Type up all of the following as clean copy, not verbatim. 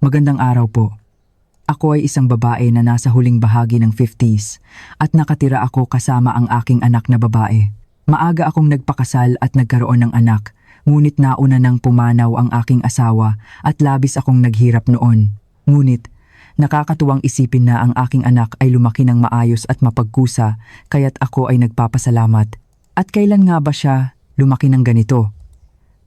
Magandang araw po. Ako ay isang babae na nasa huling bahagi ng 50s at nakatira ako kasama ang aking anak na babae. Maaga akong nagpakasal at nagkaroon ng anak, ngunit nauna nang pumanaw ang aking asawa at labis akong naghirap noon. Ngunit, nakakatuwang isipin na ang aking anak ay lumaki ng maayos at mapagkusa, kaya't ako ay nagpapasalamat. At kailan nga ba siya lumaki ng ganito?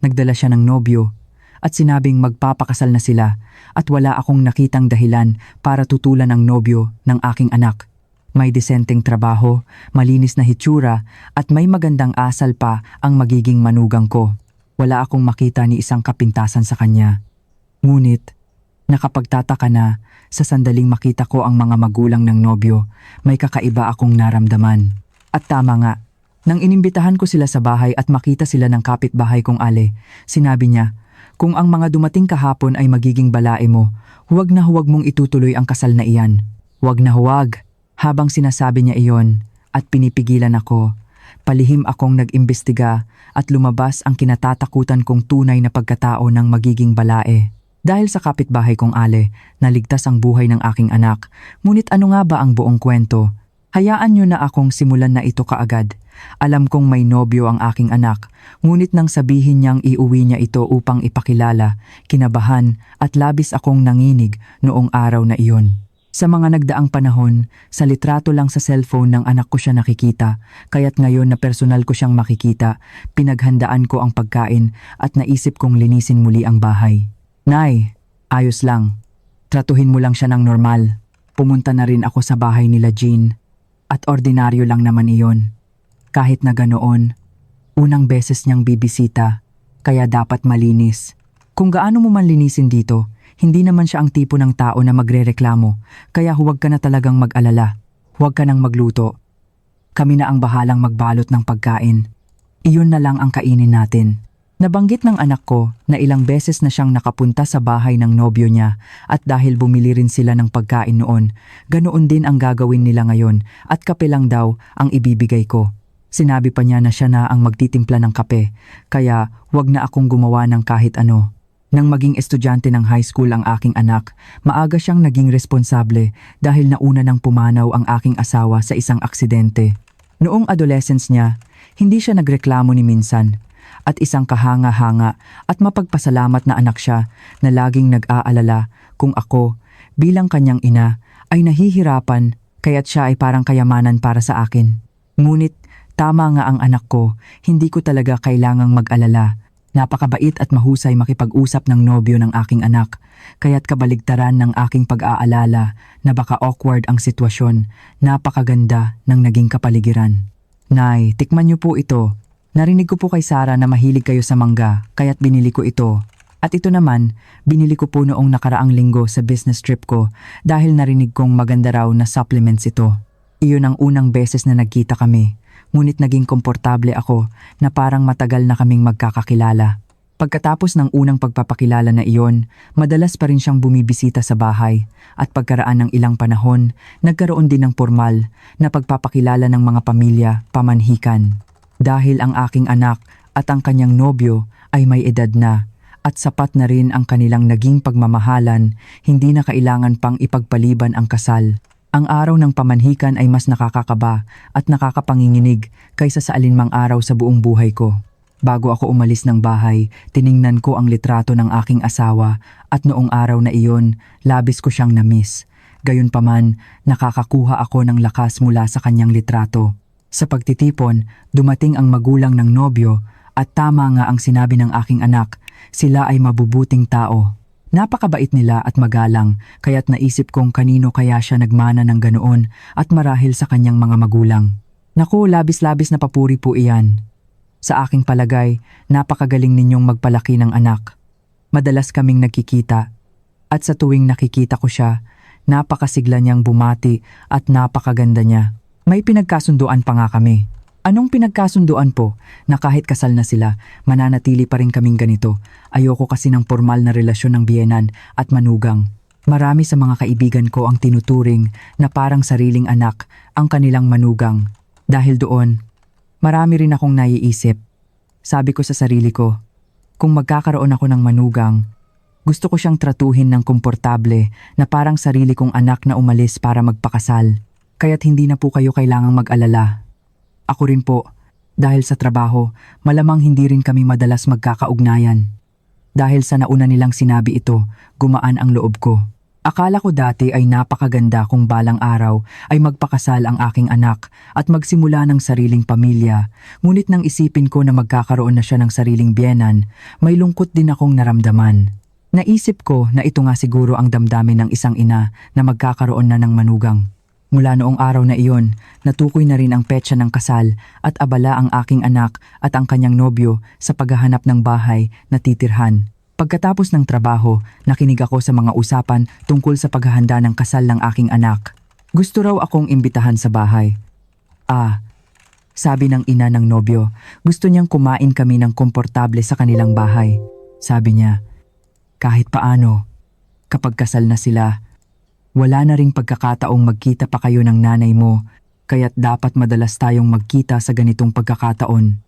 Nagdala siya ng nobyo at sinabing magpapakasal na sila at wala akong nakitang dahilan para tutulan ang nobyo ng aking anak. May disenteng trabaho, malinis na hitsura at may magandang asal pa ang magiging manugang ko. Wala akong makita ni isang kapintasan sa kanya. Ngunit, nakapagtataka na sa sandaling makita ko ang mga magulang ng nobyo, may kakaiba akong naramdaman. At tama nga, nang inimbitahan ko sila sa bahay at makita sila ng kapitbahay kong Ale, sinabi niya, kung ang mga dumating kahapon ay magiging balae mo, huwag na huwag mong itutuloy ang kasal na iyan. Huwag na huwag. Habang sinasabi niya iyon at pinipigilan ako, palihim akong nag-imbestiga at lumabas ang kinatatakutan kong tunay na pagkatao ng magiging balae. Dahil sa kapitbahay kong Ale, naligtas ang buhay ng aking anak. Ngunit ano nga ba ang buong kwento? Hayaan niyo na akong simulan na ito kaagad. Alam kong may nobyo ang aking anak, ngunit nang sabihin niyang iuwi niya ito upang ipakilala, kinabahan at labis akong nanginig noong araw na iyon. Sa mga nagdaang panahon, sa litrato lang sa cellphone ng anak ko siya nakikita, kaya't ngayon na personal ko siyang makikita, pinaghandaan ko ang pagkain at naisip kong linisin muli ang bahay. Nay, ayos lang. Tratuhin mo lang siya ng normal. Pumunta na rin ako sa bahay nila Jean. At ordinaryo lang naman iyon. Kahit na ganoon, unang beses niyang bibisita, kaya dapat malinis. Kung gaano mo man linisin dito, hindi naman siya ang tipo ng tao na magrereklamo, kaya huwag ka na talagang mag-alala. Huwag ka nang magluto. Kami na ang bahalang magbalot ng pagkain. Iyon na lang ang kainin natin. Nabanggit ng anak ko na ilang beses na siyang nakapunta sa bahay ng nobyo niya at dahil bumili rin sila ng pagkain noon, ganoon din ang gagawin nila ngayon at kape lang daw ang ibibigay ko. Sinabi pa niya na siya na ang magtitimpla ng kape, kaya huwag na akong gumawa ng kahit ano. Nang maging estudyante ng high school ang aking anak, maaga siyang naging responsable dahil nauna nang pumanaw ang aking asawa sa isang aksidente. Noong adolescence niya, hindi siya nagreklamo ni minsan at isang kahanga-hanga at mapagpasalamat na anak siya na laging nag-aalala kung ako bilang kanyang ina ay nahihirapan kaya't siya ay parang kayamanan para sa akin. Ngunit tama nga ang anak ko, hindi ko talaga kailangang mag-alala. Napakabait at mahusay makipag-usap ng nobyo ng aking anak, kaya't kabaligtaran ng aking pag-aalala na baka awkward ang sitwasyon, napakaganda ng naging kapaligiran. Nay, tikman niyo po ito. Narinig ko po kay Sarah na mahilig kayo sa mangga, kaya't binili ko ito. At ito naman, binili ko po noong nakaraang linggo sa business trip ko dahil narinig kong maganda raw na supplements ito. Iyon ang unang beses na nagkita kami. Ngunit naging komportable ako na parang matagal na kaming magkakakilala. Pagkatapos ng unang pagpapakilala na iyon, madalas pa rin siyang bumibisita sa bahay at pagkaraan ng ilang panahon, nagkaroon din ng formal na pagpapakilala ng mga pamilya, pamanhikan. Dahil ang aking anak at ang kanyang nobyo ay may edad na at sapat na rin ang kanilang naging pagmamahalan, hindi na kailangan pang ipagpaliban ang kasal. Ang araw ng pamanhikan ay mas nakakakaba at nakakapanginginig kaysa sa alinmang araw sa buong buhay ko. Bago ako umalis ng bahay, tiningnan ko ang litrato ng aking asawa at noong araw na iyon, labis ko siyang na-miss. Gayunpaman, nakakakuha ako ng lakas mula sa kanyang litrato. Sa pagtitipon, dumating ang magulang ng nobyo at tama nga ang sinabi ng aking anak, sila ay mabubuting tao. Napakabait nila at magalang, kaya't naisip kong kanino kaya siya nagmana ng ganoon at marahil sa kanyang mga magulang. Naku, labis-labis na papuri po iyan. Sa aking palagay, napakagaling ninyong magpalaki ng anak. Madalas kaming nagkikita at sa tuwing nakikita ko siya, napakasigla niyang bumati at napakaganda niya. May pinagkasunduan pa nga kami. Anong pinagkasunduan po? Na kahit kasal na sila, mananatili pa rin kaming ganito. Ayoko kasi ng formal na relasyon ng biyenan at manugang. Marami sa mga kaibigan ko ang tinuturing na parang sariling anak ang kanilang manugang. Dahil doon, marami rin akong naiisip. Sabi ko sa sarili ko, kung magkakaroon ako ng manugang, Gusto ko siyang tratuhin ng komportable na parang sarili kong anak na umalis para magpakasal. Kaya't hindi na po kayo kailangang mag-alala. Ako rin po, dahil sa trabaho, malamang hindi rin kami madalas magkakaugnayan. Dahil sa nauna nilang sinabi ito, gumaan ang loob ko. Akala ko dati ay napakaganda kung balang araw ay magpakasal ang aking anak at magsimula ng sariling pamilya. Ngunit nang isipin ko na magkakaroon na siya ng sariling biyenan, may lungkot din akong naramdaman. Naisip ko na ito nga siguro ang damdamin ng isang ina na magkakaroon na ng manugang. Mula noong araw na iyon, natukoy na rin ang petsa ng kasal at abala ang aking anak at ang kanyang nobyo sa paghahanap ng bahay na titirhan. Pagkatapos ng trabaho, nakinig ako sa mga usapan tungkol sa paghahanda ng kasal ng aking anak. Gusto raw akong imbitahan sa bahay. Sabi ng ina ng nobyo, gusto niyang kumain kami ng komportable sa kanilang bahay. Sabi niya, kahit paano, kapag kasal na sila, wala na ring pagkakataong magkita pa kayo ng nanay mo, kaya't dapat madalas tayong magkita sa ganitong pagkakataon.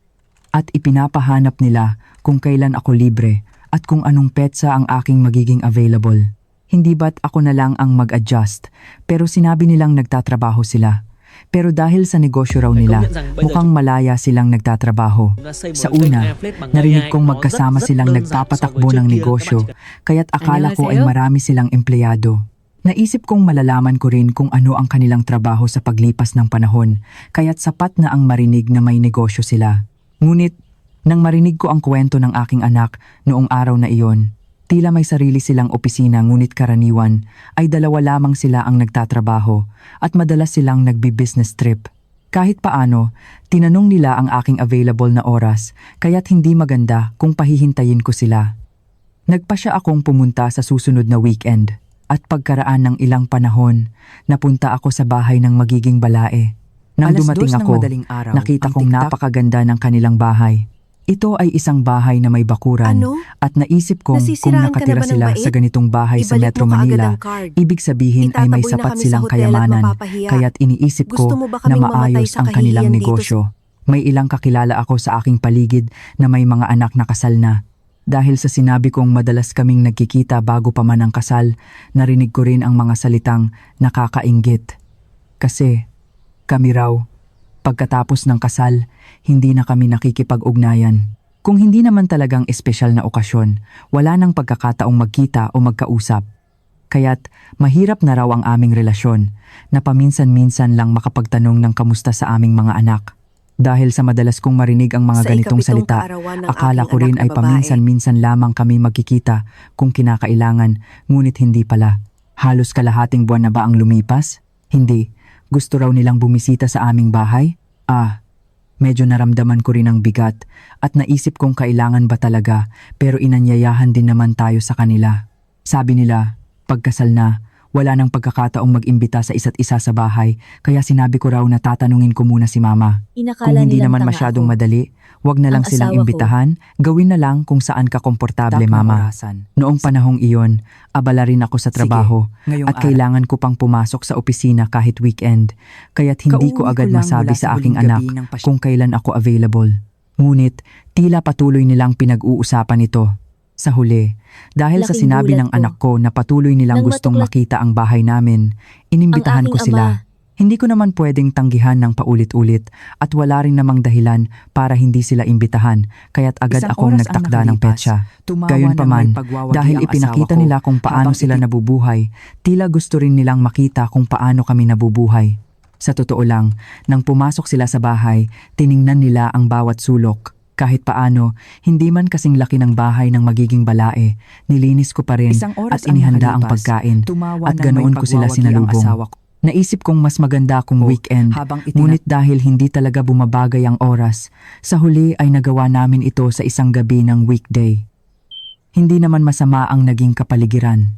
At ipinapahanap nila kung kailan ako libre at kung anong petsa ang aking magiging available. Hindi ba't ako na lang ang mag-adjust, pero sinabi nilang nagtatrabaho sila. Pero dahil sa negosyo raw nila, mukhang malaya silang nagtatrabaho. Sa una, narinig kong magkasama silang nagpapatakbo ng negosyo, kaya't akala ko ay marami silang empleyado. Naisip kong malalaman ko rin kung ano ang kanilang trabaho sa paglipas ng panahon, kaya't sapat na ang marinig na may negosyo sila. Ngunit, nang marinig ko ang kwento ng aking anak noong araw na iyon, tila may sarili silang opisina ngunit karaniwan ay dalawa lamang sila ang nagtatrabaho at madalas silang nagbi-business trip. Kahit paano, tinanong nila ang aking available na oras kaya't hindi maganda kung pahihintayin ko sila. Nagpasya akong pumunta sa susunod na weekend at pagkaraan ng ilang panahon, napunta ako sa bahay ng magiging balae. Nang dumating ako, nakita kong napakaganda ng kanilang bahay. Ito ay isang bahay na may bakuran at naisip kong kung nakatira sila sa ganitong bahay sa Metro Manila, ibig sabihin ay may sapat silang kayamanan, kaya't iniisip ko na maayos ang kanilang negosyo. May ilang kakilala ako sa aking paligid na may mga anak na kasal na. Dahil sa sinabi kong madalas kaming nagkikita bago pa man ang kasal, narinig ko rin ang mga salitang nakakainggit. Kasi kami raw, pagkatapos ng kasal, hindi na kami nakikipag-ugnayan. Kung hindi naman talagang espesyal na okasyon, wala nang pagkakataong magkita o magkausap. Kaya't mahirap na raw ang aming relasyon na paminsan-minsan lang makapagtanong ng kamusta sa aming mga anak. Dahil sa madalas kong marinig ang mga ganitong salita, akala ko rin ay paminsan-minsan lamang kami magkikita kung kinakailangan, ngunit hindi pala. Halos kalahating buwan na ba ang lumipas? Hindi. Gusto raw nilang bumisita sa aming bahay? Medyo naramdaman ko rin ang bigat at naisip kong kailangan ba talaga, pero inanyayahan din naman tayo sa kanila. Sabi nila, pagkasal na, wala nang pagkakataong mag-imbita sa isa't isa sa bahay, kaya sinabi ko raw na tatanungin ko muna si mama. Kung hindi naman masyadong madali, wag na lang silang imbitahan, gawin na lang kung saan ka komportable, mama. Noong panahong iyon, abala rin ako sa trabaho at kailangan ko pang pumasok sa opisina kahit weekend, kaya't hindi ko agad masabi sa aking anak kung kailan ako available. Ngunit, tila patuloy nilang pinag-uusapan ito. Sa huli, dahil sa sinabi ng anak ko na patuloy nilang gustong makita ang bahay namin, inimbitahan ko sila. Hindi ko naman pwedeng tanggihan ng paulit-ulit at wala rin namang dahilan para hindi sila imbitahan, kaya't agad akong nagtakda ng petsa. Gayunpaman, dahil ipinakita nila kung paano sila nabubuhay, tila gusto rin nilang makita kung paano kami nabubuhay. Sa totoo lang, nang pumasok sila sa bahay, tiningnan nila ang bawat sulok. Kahit paano, hindi man kasing laki ng bahay ng magiging balae, nilinis ko pa rin at inihanda ang pagkain at ganoon ko sila sinalubong. Naisip kong mas maganda kung weekend, ngunit dahil hindi talaga bumabagay ang oras, sa huli ay nagawa namin ito sa isang gabi ng weekday. Hindi naman masama ang naging kapaligiran.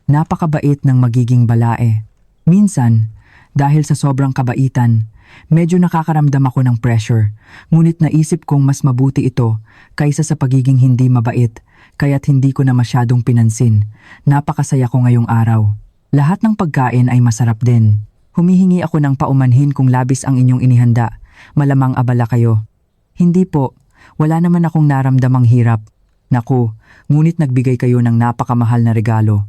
Napakabait ng magiging balae. Minsan, dahil sa sobrang kabaitan, medyo nakakaramdam ako ng pressure, ngunit naisip kong mas mabuti ito kaysa sa pagiging hindi mabait, kaya't hindi ko na masyadong pinansin. Napakasaya ko ngayong araw. Lahat ng pagkain ay masarap din. Humihingi ako ng paumanhin kung labis ang inyong inihanda. Malamang abala kayo. Hindi po, wala naman akong naramdamang hirap. Naku, ngunit nagbigay kayo ng napakamahal na regalo.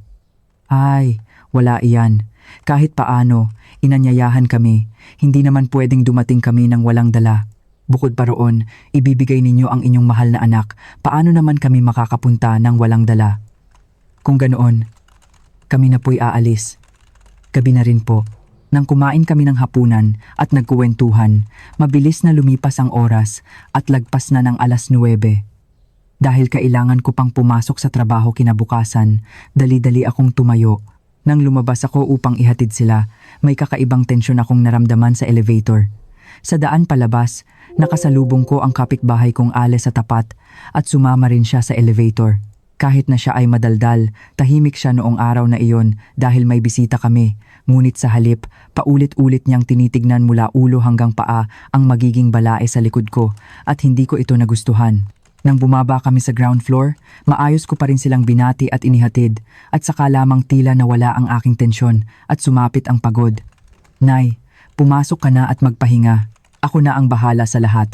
Ay, wala iyan. Kahit paano, inanyayahan kami. Hindi naman pwedeng dumating kami ng walang dala. Bukod pa roon, ibibigay ninyo ang inyong mahal na anak. Paano naman kami makakapunta ng walang dala? Kung ganoon, kami na po'y aalis. Gabi na rin po. Nang kumain kami ng hapunan at nagkuwentuhan, mabilis na lumipas ang oras at lagpas na ng 9:00. Dahil kailangan ko pang pumasok sa trabaho kinabukasan, dali-dali akong tumayo. Nang lumabas ako upang ihatid sila, may kakaibang tensyon akong naramdaman sa elevator. Sa daan palabas, nakasalubong ko ang kapitbahay kong Ale sa tapat at sumama rin siya sa elevator. Kahit na siya ay madaldal, tahimik siya noong araw na iyon dahil may bisita kami. Ngunit sa halip, paulit-ulit niyang tinitignan mula ulo hanggang paa ang magiging balae sa likod ko at hindi ko ito nagustuhan. Nang bumaba kami sa ground floor, maayos ko pa rin silang binati at inihatid at saka lamang tila nawala ang aking tensyon at sumapit ang pagod. Nay, pumasok ka na at magpahinga. Ako na ang bahala sa lahat.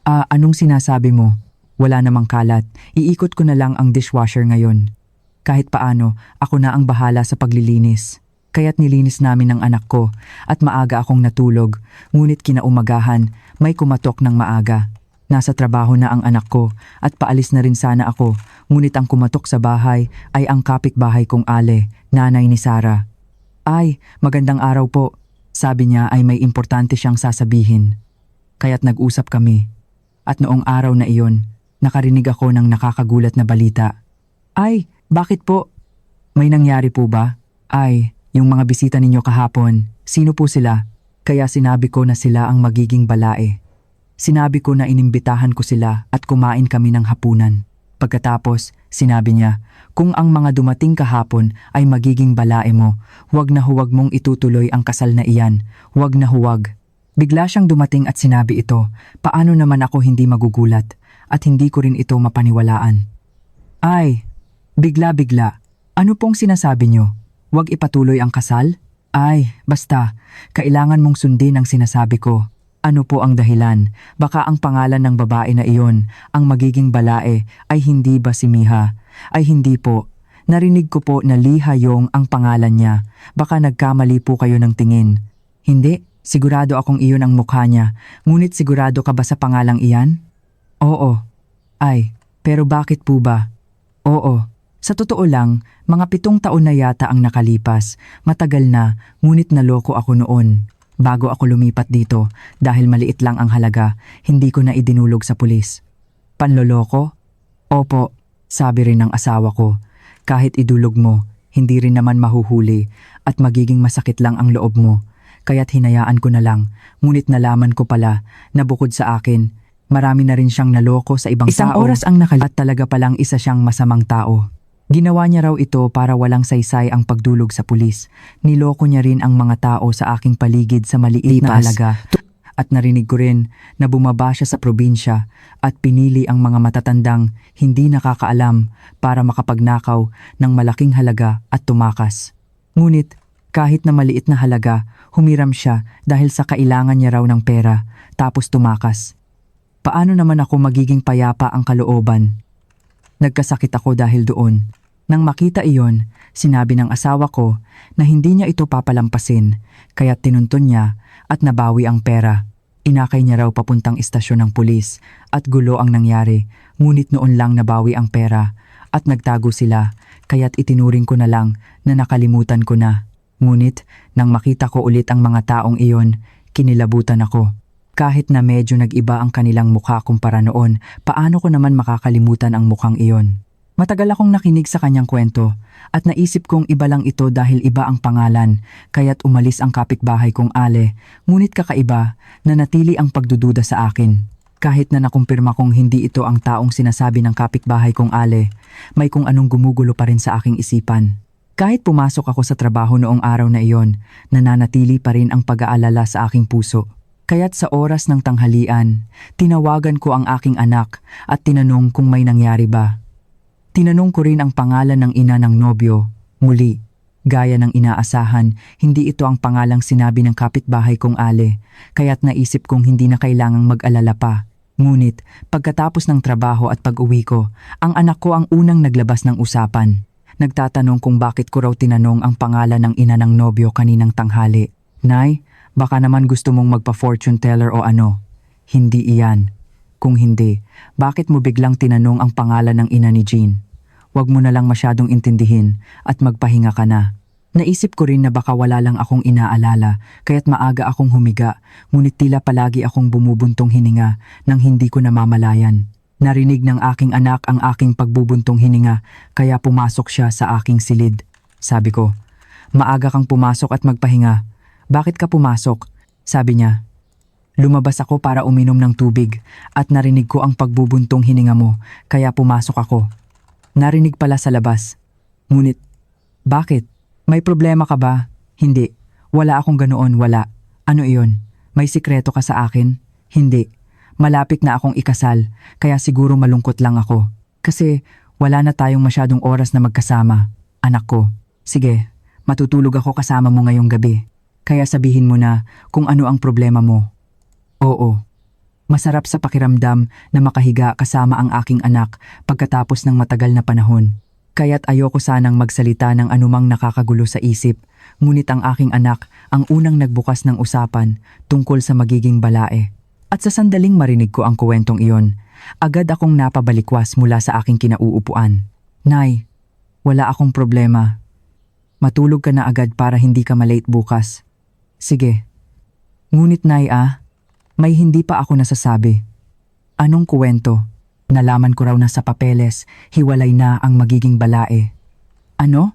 Anong sinasabi mo? Wala namang kalat. Iikot ko na lang ang dishwasher ngayon. Kahit paano, ako na ang bahala sa paglilinis. Kaya't nilinis namin ng anak ko at maaga akong natulog. Ngunit kinaumagahan, may kumatok ng maaga. Nasa trabaho na ang anak ko at paalis na rin sana ako. Ngunit ang kumatok sa bahay ay ang kapitbahay kong Ale, nanay ni Sarah. Ay, magandang araw po. Sabi niya ay may importante siyang sasabihin. Kaya't nag-usap kami. At noong araw na iyon, nakarinig ako ng nakakagulat na balita. Ay, bakit po? May nangyari po ba? Ay, yung mga bisita ninyo kahapon, sino po sila? Kaya sinabi ko na sila ang magiging balae. Sinabi ko na inimbitahan ko sila at kumain kami ng hapunan. Pagkatapos, sinabi niya, kung ang mga dumating kahapon ay magiging balae mo, huwag na huwag mong itutuloy ang kasal na iyan. Huwag na huwag. Bigla siyang dumating at sinabi ito, paano naman ako hindi magugulat at hindi ko rin ito mapaniwalaan. Ay, bigla-bigla. Ano pong sinasabi niyo? Huwag ipatuloy ang kasal? Ay, basta, kailangan mong sundin ang sinasabi ko. Ano po ang dahilan? Baka ang pangalan ng babae na iyon, ang magiging balae, ay hindi ba si Miha? Ay hindi po. Narinig ko po na Lee Ha-yong ang pangalan niya. Baka nagkamali po kayo ng tingin. Hindi, sigurado akong iyon ang mukha niya. Ngunit sigurado ka ba sa pangalang iyan? Oo. Ay, pero bakit po ba? Oo. Sa totoo lang, mga 7 taon na yata ang nakalipas. Matagal na, ngunit naloko ako noon. Bago ako lumipat dito, dahil maliit lang ang halaga, hindi ko na idinulog sa pulis. Panloloko? Opo, sabi rin ng asawa ko. Kahit idulog mo, hindi rin naman mahuhuli at magiging masakit lang ang loob mo. Kaya't hinayaan ko na lang, ngunit nalaman ko pala na bukod sa akin, marami na rin siyang naloko sa ibang Isang tao oras at talaga palang isa siyang masamang tao. Ginawa niya raw ito para walang saysay ang pagdulog sa pulis. Niloko niya rin ang mga tao sa aking paligid sa maliit na halaga. At narinig ko rin na bumaba siya sa probinsya at pinili ang mga matatandang hindi nakakaalam para makapagnakaw ng malaking halaga at tumakas. Ngunit kahit na maliit na halaga, humiram siya dahil sa kailangan niya raw ng pera tapos tumakas. Paano naman ako magiging payapa ang kalooban? Nagkasakit ako dahil doon. Nang makita iyon, sinabi ng asawa ko na hindi niya ito papalampasin, kaya tinuntun niya at nabawi ang pera. Inakay niya raw papuntang istasyon ng pulis at gulo ang nangyari, ngunit noon lang nabawi ang pera at nagtago sila, kaya't itinuring ko na lang na nakalimutan ko na. Ngunit nang makita ko ulit ang mga taong iyon, kinilabutan ako. Kahit na medyo nag-iba ang kanilang mukha kumpara noon, paano ko naman makakalimutan ang mukhang iyon? Matagal akong nakinig sa kanyang kwento at naisip kong iba lang ito dahil iba ang pangalan, kaya't umalis ang kapitbahay kong Ale, ngunit kakaiba na natili ang pagdududa sa akin. Kahit na nakumpirma kong hindi ito ang taong sinasabi ng kapitbahay kong Ale, may kung anong gumugulo pa rin sa aking isipan. Kahit pumasok ako sa trabaho noong araw na iyon, nananatili pa rin ang pag-aalala sa aking puso. Kaya't sa oras ng tanghalian, tinawagan ko ang aking anak at tinanong kung may nangyari ba. Tinanong ko rin ang pangalan ng ina ng nobyo. Muli, gaya ng inaasahan, hindi ito ang pangalang sinabi ng kapitbahay kong Ale, kaya't naisip kong hindi na kailangang mag-alala pa. Ngunit pagkatapos ng trabaho at pag-uwi ko, ang anak ko ang unang naglabas ng usapan. Nagtatanong kung bakit ko raw tinanong ang pangalan ng ina ng nobyo kaninang tanghali. Nay, baka naman gusto mong magpa-fortune teller o ano? Hindi iyan. Kung hindi, bakit mo biglang tinanong ang pangalan ng ina ni Jean? Huwag mo na lang masyadong intindihin at magpahinga ka na. Naisip ko rin na baka wala lang akong inaalala, kaya't maaga akong humiga, ngunit tila palagi akong bumubuntong hininga nang hindi ko namamalayan. Narinig ng aking anak ang aking pagbubuntong hininga, kaya pumasok siya sa aking silid. Sabi ko, maaga kang pumasok at magpahinga. Bakit ka pumasok? Sabi niya. Lumabas ako para uminom ng tubig at narinig ko ang pagbubuntong hininga mo, kaya pumasok ako. Narinig pala sa labas. Ngunit, bakit? May problema ka ba? Hindi. Wala akong ganoon, wala. Ano iyon? May sikreto ka sa akin? Hindi. Malapit na akong ikasal, kaya siguro malungkot lang ako. Kasi wala na tayong masyadong oras na magkasama. Anak ko, sige, matutulog ako kasama mo ngayong gabi. Kaya sabihin mo na kung ano ang problema mo. Oo. Masarap sa pakiramdam na makahiga kasama ang aking anak pagkatapos ng matagal na panahon. Kaya't ayoko sanang magsalita ng anumang nakakagulo sa isip, ngunit ang aking anak ang unang nagbukas ng usapan tungkol sa magiging balae. At sa sandaling marinig ko ang kuwentong iyon, agad akong napabalikwas mula sa aking kinauupuan. Nay, wala akong problema. Matulog ka na agad para hindi ka malate bukas. Sige. Ngunit Nay may hindi pa ako nasasabi. Anong kuwento? Nalaman ko raw na sa papeles, hiwalay na ang magiging balae. Ano?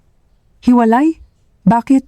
Hiwalay? Bakit?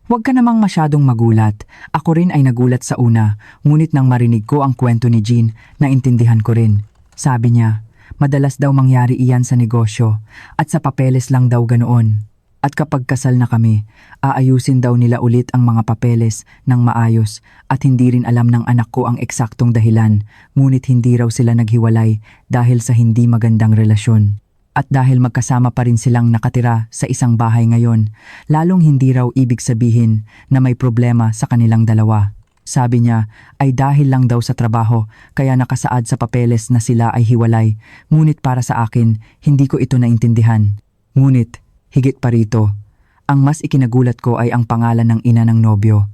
Huwag ka namang masyadong magulat. Ako rin ay nagulat sa una, ngunit nang marinig ko ang kwento ni Jean, naintindihan ko rin. Sabi niya, madalas daw mangyari iyan sa negosyo, at sa papeles lang daw ganoon. At kapag kasal na kami, aayusin daw nila ulit ang mga papeles ng maayos at hindi rin alam ng anak ko ang eksaktong dahilan, ngunit hindi raw sila naghiwalay dahil sa hindi magandang relasyon. At dahil magkasama pa rin silang nakatira sa isang bahay ngayon, lalong hindi raw ibig sabihin na may problema sa kanilang dalawa. Sabi niya ay dahil lang daw sa trabaho kaya nakasaad sa papeles na sila ay hiwalay, ngunit para sa akin, hindi ko ito naintindihan. Ngunit, higit pa rito, ang mas ikinagulat ko ay ang pangalan ng ina ng nobyo.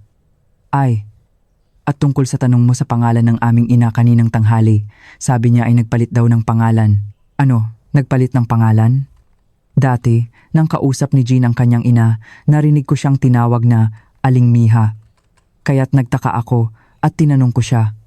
At tungkol sa tanong mo sa pangalan ng aming ina kaninang tanghali, sabi niya ay nagpalit daw ng pangalan. Ano, nagpalit ng pangalan? Dati, nang kausap ni Jean ang kanyang ina, narinig ko siyang tinawag na Aling Miha. Kaya't nagtaka ako at tinanong ko siya.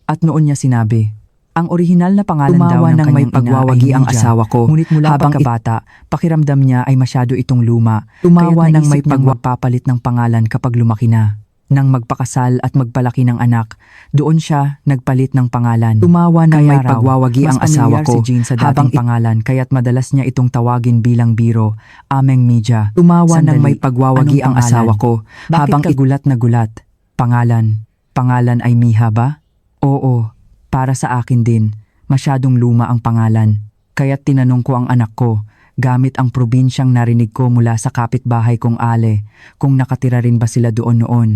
At noon niya sinabi, ang orihinal na pangalan daw ng kanyang may pagwawagi ang asawa ko, ngunit mula habang pagkabata, pakiramdam niya ay masyado itong luma. Tumawa nang may pagpapalit ng pangalan kapag lumaki na. Nang magpakasal at magpalaki ng anak, doon siya nagpalit ng pangalan. Tumawa nang may pagwawagi ang asawa ko si Jean sa dating pangalan, kaya't madalas niya itong tawagin bilang biro, Ameng Media. Tumawa nang may pagwawagi ang asawa ko, habang igulat na gulat. Pangalan ay Miha ba? Oo. Para sa akin din, masyadong luma ang pangalan. Kaya't tinanong ko ang anak ko, gamit ang probinsyang narinig ko mula sa kapitbahay kong Ale, kung nakatira rin ba sila doon noon.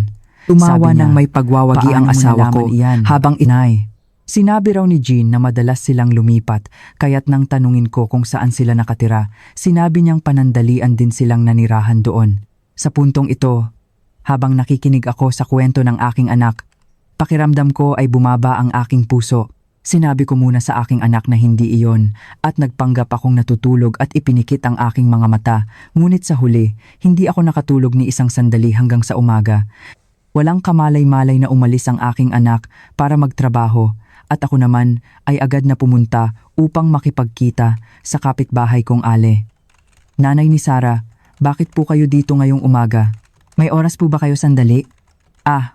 Tumawa nang may pagwawagi ang asawa ko habang inay. Sinabi raw ni Jean na madalas silang lumipat, kaya't nang tanungin ko kung saan sila nakatira, sinabi niyang panandalian din silang nanirahan doon. Sa puntong ito, habang nakikinig ako sa kwento ng aking anak, pakiramdam ko ay bumaba ang aking puso. Sinabi ko muna sa aking anak na hindi iyon at nagpanggap akong natutulog at ipinikit ang aking mga mata. Ngunit sa huli, hindi ako nakatulog ni isang sandali hanggang sa umaga. Walang kamalay-malay na umalis ang aking anak para magtrabaho at ako naman ay agad na pumunta upang makipagkita sa kapitbahay kong Ale. Nanay ni Sarah, bakit po kayo dito ngayong umaga? May oras po ba kayo sandali?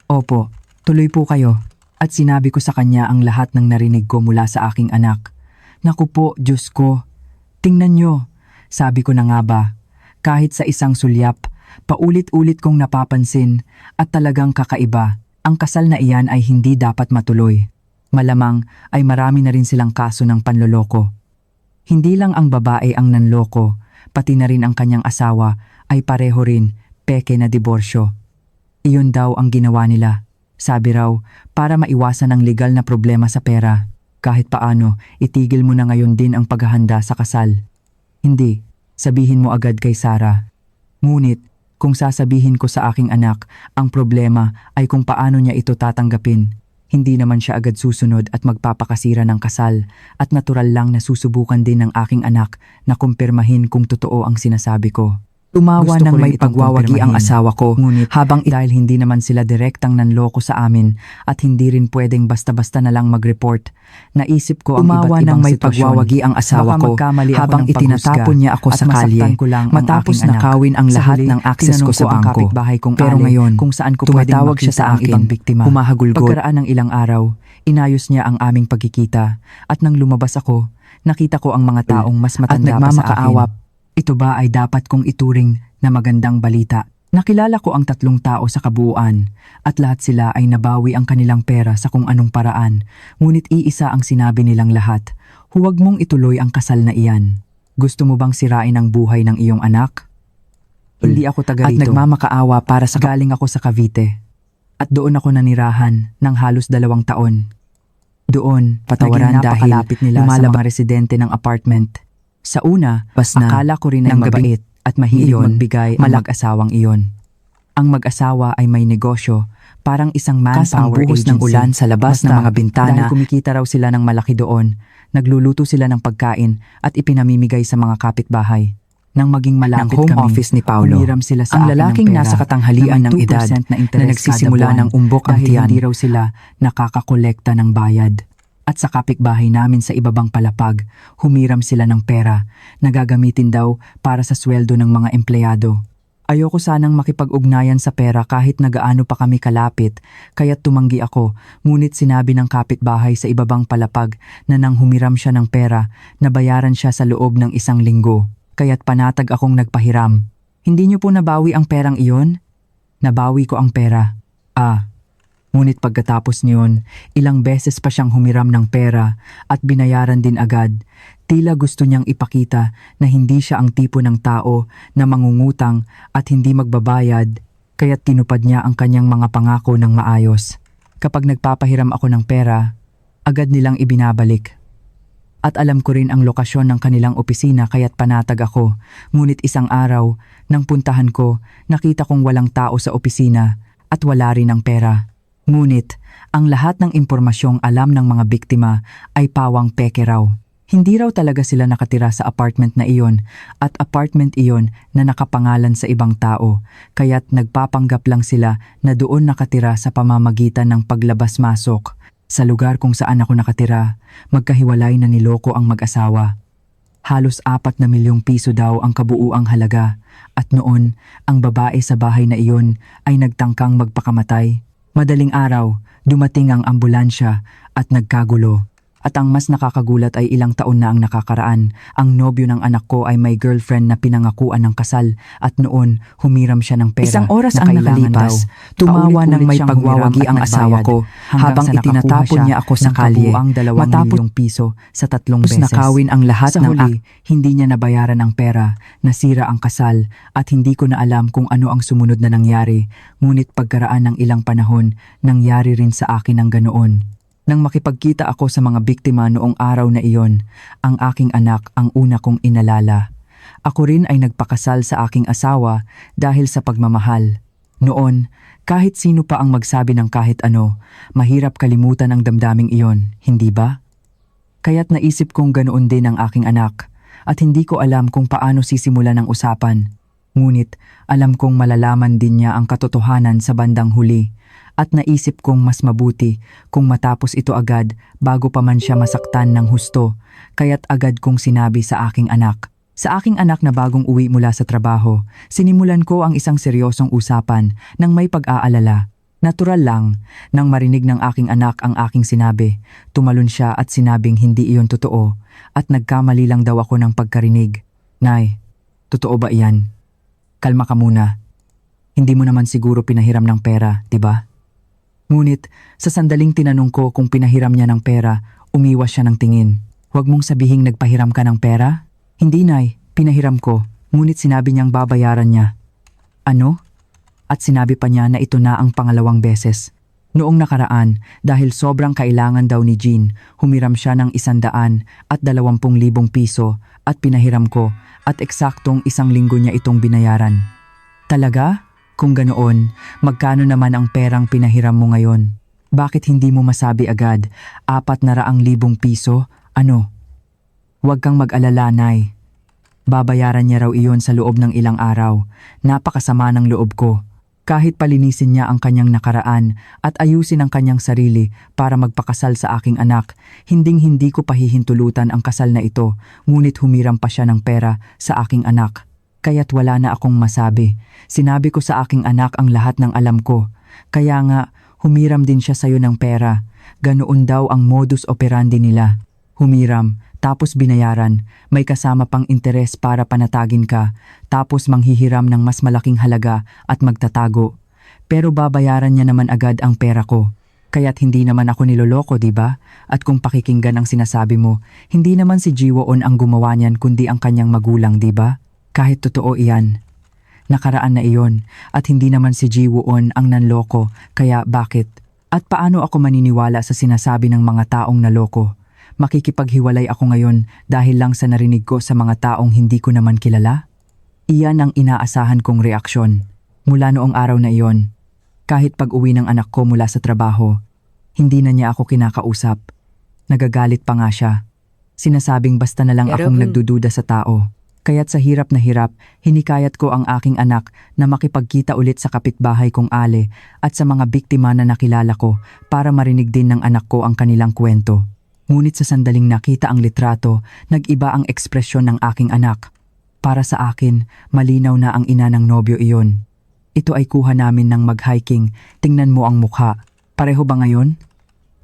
Opo. Tuloy po kayo. At sinabi ko sa kanya ang lahat ng narinig ko mula sa aking anak. Naku po, Diyos ko. Tingnan nyo. Sabi ko na nga ba, kahit sa isang sulyap, paulit-ulit kong napapansin at talagang kakaiba, ang kasal na iyan ay hindi dapat matuloy. Malamang ay marami na rin silang kaso ng panloloko. Hindi lang ang babae ang nanloko, pati na rin ang kanyang asawa ay pareho rin peke na diborsyo. Iyon daw ang ginawa nila. Sabi raw, para maiwasan ang legal na problema sa pera. Kahit paano, itigil mo na ngayon din ang paghahanda sa kasal. Hindi, sabihin mo agad kay Sarah. Ngunit, kung sasabihin ko sa aking anak, ang problema ay kung paano niya ito tatanggapin. Hindi naman siya agad susunod at magpapakasira ng kasal at natural lang na susubukan din ng aking anak na kumpirmahin kung totoo ang sinasabi ko. Tumawa Gusto nang ko rin may itong pagwawagi ang kumpirmahin. asawa ko, ngunit dahil hindi naman sila direktang nanloko sa amin at hindi rin pwedeng basta-basta na lang mag-report, naisip ko ang Tumawa iba't nang ibang may sitwasyon. pagwawagi ang asawa Baka ko magkamali ako habang ng paghusga itinatapon niya ako at sa kalye masaktan ko lang ang matapos aking anak. nakawin ang Sa lahat huli, ng access ko tinanong sa ang bangko. kapitbahay kong Pero Ali ngayon, kung saan ko pwedeng tumatawag siya makita sa ang akin, ibang biktima. humahagulgol. Pagkaraan ng ilang araw, inayos niya ang aming pagkikita at nang lumabas ako, nakita ko ang mga taong mas At matanda pa sa akin. nagmamakaawa. Ito ba ay dapat kong ituring na magandang balita? Nakilala ko ang 3 tao sa kabuuan at lahat sila ay nabawi ang kanilang pera sa kung anong paraan. Ngunit iisa ang sinabi nilang lahat, huwag mong ituloy ang kasal na iyan. Gusto mo bang sirain ang buhay ng iyong anak? Hindi ako taga At rito. nagmamakaawa para sa Galing ako sa Cavite. At doon ako nanirahan ng halos 2 taon. Doon, Patawaran naging dahil napakalapit nila sa mga residente ng apartment. Sa una, na akala ko rin ay ng gabi mabait at mahilig iyon, magbigay ang mag-asawang iyon. Ang mag-asawa ay may negosyo, parang isang Kas ang manpower buhos agency. ng ulan sa labas ng mga bintana. Dahil kumikita raw sila ng malaki doon, nagluluto sila ng pagkain at ipinamimigay sa mga kapitbahay. Nang maging malapit Ng home kami, office ni Paulo, humiram sila sa ang akin ng lalaking pera nasa katanghalian na ng may edad 2% na na interest nagsisimula kada buwan ng umbok ang dahil tiyan. hindi raw sila nakakakolekta ng bayad. At sa kapitbahay namin sa ibabang palapag, humiram sila ng pera na gagamitin daw para sa sweldo ng mga empleyado. Ayoko sanang makipag-ugnayan sa pera kahit na gaano pa kami kalapit, kaya't tumanggi ako, ngunit sinabi ng kapitbahay sa ibabang palapag na nang humiram siya ng pera, nabayaran siya sa loob ng 1 linggo, kaya't panatag akong nagpahiram. Hindi niyo po nabawi ang perang iyon? Nabawi ko ang pera. Ngunit pagkatapos niyon, ilang beses pa siyang humiram ng pera at binayaran din agad. Tila gusto niyang ipakita na hindi siya ang tipo ng tao na mangungutang at hindi magbabayad, kaya't tinupad niya ang kanyang mga pangako ng maayos. Kapag nagpapahiram ako ng pera, agad nilang ibinabalik. At alam ko rin ang lokasyon ng kanilang opisina kaya't panatag ako. Ngunit isang araw, nang puntahan ko, nakita kong walang tao sa opisina at wala rin ang pera. Ngunit, ang lahat ng impormasyong alam ng mga biktima ay pawang peke raw. Hindi raw talaga sila nakatira sa apartment na iyon at apartment iyon na nakapangalan sa ibang tao, kaya't nagpapanggap lang sila na doon nakatira sa pamamagitan ng paglabas-masok. Sa lugar kung saan ako nakatira, magkahiwalay na niloko ang mag-asawa. Halos 4 na milyong piso daw ang kabuuang halaga at noon, ang babae sa bahay na iyon ay nagtangkang magpakamatay. Madaling araw, dumating ang ambulansya at nagkagulo. At ang mas nakakagulat ay ilang taon na ang nakakaraan. Ang nobyo ng anak ko ay may girlfriend na pinangakuan ng kasal at noon humiram siya ng pera. 1 oras na ang kailangan nakalipas, daw. tumawa Paulit-ulit nang may siyang pagwawagi humiram ang at asawa nagbayad ko hanggang habang sa nakakuha itinatapon siya niya ako sa ng kalye. kabuuang 2 Matapos milyong piso sa 3 beses. nakawin ang lahat Sa ng huli, hindi niya nabayaran ang pera, nasira ang kasal at hindi ko na alam kung ano ang sumunod na nangyari. Ngunit pagkaraan ng ilang panahon, nangyari rin sa akin ang ganoon. Nang makipagkita ako sa mga biktima noong araw na iyon, ang aking anak ang una kong inalala. Ako rin ay nagpakasal sa aking asawa dahil sa pagmamahal. Noon, kahit sino pa ang magsabi ng kahit ano, mahirap kalimutan ang damdaming iyon, hindi ba? Kaya't naisip kong ganoon din ang aking anak at hindi ko alam kung paano sisimulan ang usapan. Ngunit alam kong malalaman din niya ang katotohanan sa bandang huli. At naisip kong mas mabuti kung matapos ito agad bago pa man siya masaktan ng husto, kaya't agad kong sinabi sa aking anak. Sa aking anak na bagong uwi mula sa trabaho, sinimulan ko ang isang seryosong usapan nang may pag-aalala. Natural lang, nang marinig ng aking anak ang aking sinabi, tumalon siya at sinabing hindi iyon totoo at nagkamali lang daw ako ng pagkarinig. Nay, totoo ba iyan? Kalma ka muna. Hindi mo naman siguro pinahiram ng pera, di ba? Ngunit, sa sandaling tinanong ko kung pinahiram niya ng pera, umiwas siya ng tingin. Huwag mong sabihing nagpahiram ka ng pera? Hindi, Nay, pinahiram ko. Ngunit sinabi niyang babayaran niya. Ano? At sinabi pa niya na ito na ang 2 beses. Noong nakaraan, dahil sobrang kailangan daw ni Jean, humiram siya ng 120,000 piso at pinahiram ko at eksaktong 1 linggo niya itong binayaran. Talaga? Kung ganoon, magkano naman ang perang pinahiram mo ngayon? Bakit hindi mo masabi agad, 400,000 piso? Ano? Huwag kang mag-alala, Nay. Babayaran niya raw iyon sa loob ng ilang araw. Napakasama ng loob ko. Kahit palinisin niya ang kanyang nakaraan at ayusin ang kanyang sarili para magpakasal sa aking anak, hinding-hindi ko pahihintulutan ang kasal na ito, ngunit humiram pa siya ng pera sa aking anak. Kaya't wala na akong masabi. Sinabi ko sa aking anak ang lahat ng alam ko. Kaya nga, humiram din siya sa'yo ng pera. Ganoon daw ang modus operandi nila. Humiram, tapos binayaran, may kasama pang interes para panatagin ka, tapos manghihiram ng mas malaking halaga at magtatago. Pero babayaran niya naman agad ang pera ko. Kaya't hindi naman ako niloloko, di ba? At kung pakikinggan ang sinasabi mo, hindi naman si Jiwon ang gumawa niyan kundi ang kanyang magulang, di ba? Kahit totoo iyan. Nakaraan na iyon at hindi naman si Jiwon ang nanloko, kaya bakit? At paano ako maniniwala sa sinasabi ng mga taong naloko? Makikipaghiwalay ako ngayon dahil lang sa narinig ko sa mga taong hindi ko naman kilala? Iyan ang inaasahan kong reaksyon. Mula noong araw na iyon, kahit pag-uwi ng anak ko mula sa trabaho, hindi na niya ako kinakausap. Nagagalit pa nga siya. Sinasabing basta na lang akong nagdududa sa tao. Kaya't sa hirap na hirap, hinikayat ko ang aking anak na makipagkita ulit sa kapitbahay kong Ale at sa mga biktima na nakilala ko para marinig din ng anak ko ang kanilang kwento. Ngunit sa sandaling nakita ang litrato, nag-iba ang ekspresyon ng aking anak. Para sa akin, malinaw na ang ina ng nobyo iyon. Ito ay kuha namin ng mag-hiking, tingnan mo ang mukha. Pareho ba ngayon?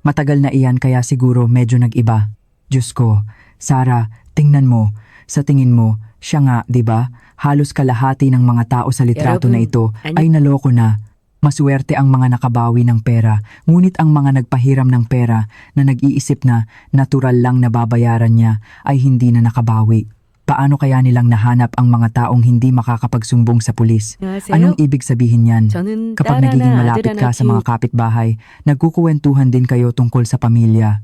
Matagal na iyan kaya siguro medyo nag-iba. Diyos ko, Sarah, tingnan mo. Sa tingin mo, siya nga, di ba? Halos kalahati ng mga tao sa litrato na ito ay naloko na. Maswerte ang mga nakabawi ng pera, ngunit ang mga nagpahiram ng pera na nag-iisip na natural lang na babayaran niya ay hindi na nakabawi. Paano kaya nilang nahanap ang mga taong hindi makakapagsumbong sa pulis? Anong ibig sabihin yan? Kapag nagiging malapit ka sa mga kapitbahay, nagkukuwentuhan din kayo tungkol sa pamilya.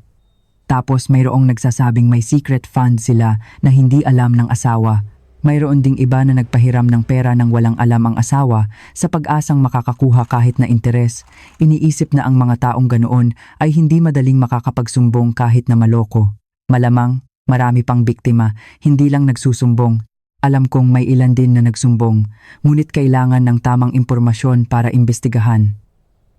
Tapos mayroong nagsasabing may secret fund sila na hindi alam ng asawa. Mayroon ding iba na nagpahiram ng pera nang walang alam ang asawa sa pag-asang makakakuha kahit na interes. Iniisip na ang mga taong ganoon ay hindi madaling makakapagsumbong kahit na maloko. Malamang, marami pang biktima, hindi lang nagsusumbong. Alam kong may ilan din na nagsumbong, ngunit kailangan ng tamang impormasyon para imbestigahan.